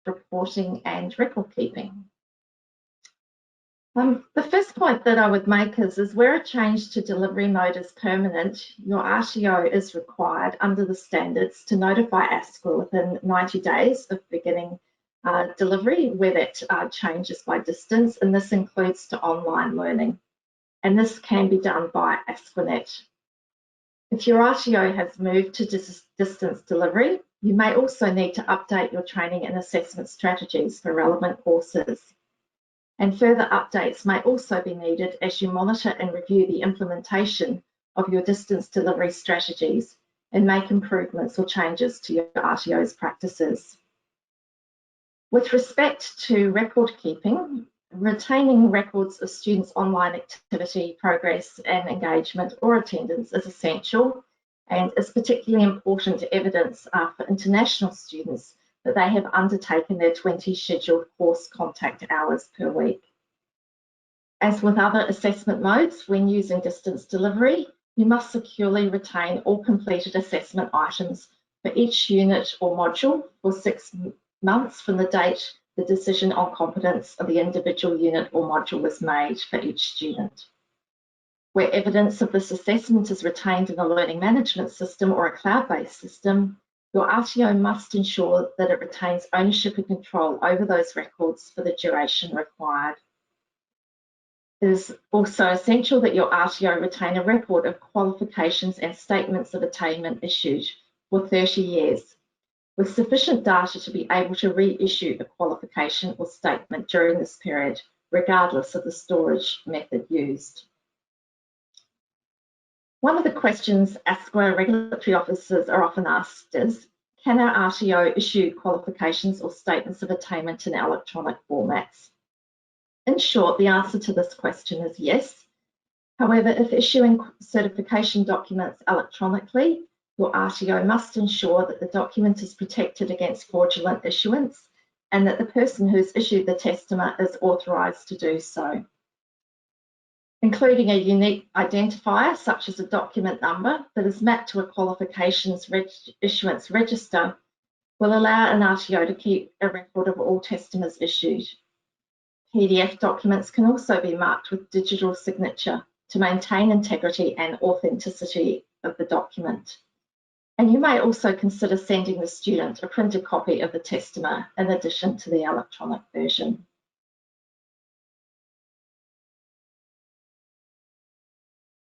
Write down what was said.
reporting and record keeping. The first point that I would make is where a change to delivery mode is permanent, your RTO is required under the standards to notify ASQA within 90 days of beginning delivery where that change is by distance, and this includes to online learning. And this can be done by ASQAnet. If your RTO has moved to distance delivery, you may also need to update your training and assessment strategies for relevant courses. And further updates may also be needed as you monitor and review the implementation of your distance delivery strategies and make improvements or changes to your RTO's practices. With respect to record keeping, retaining records of students' online activity, progress and engagement or attendance is essential and is particularly important evidence for international students that they have undertaken their 20 scheduled course contact hours per week. As with other assessment modes, when using distance delivery, you must securely retain all completed assessment items for each unit or module for 6 months from the date the decision on competence of the individual unit or module was made for each student. Where evidence of this assessment is retained in a learning management system or a cloud-based system, your RTO must ensure that it retains ownership and control over those records for the duration required. It is also essential that your RTO retain a record of qualifications and statements of attainment issued for 30 years, with sufficient data to be able to reissue a qualification or statement during this period, regardless of the storage method used. One of the questions ASQA regulatory officers are often asked is, can our RTO issue qualifications or statements of attainment in electronic formats? In short, the answer to this question is yes. However, if issuing certification documents electronically, your RTO must ensure that the document is protected against fraudulent issuance and that the person who has issued the testament is authorised to do so. Including a unique identifier, such as a document number that is mapped to a qualifications issuance register, will allow an RTO to keep a record of all testaments issued. PDF documents can also be marked with digital signature to maintain integrity and authenticity of the document. And you may also consider sending the student a printed copy of the testament in addition to the electronic version.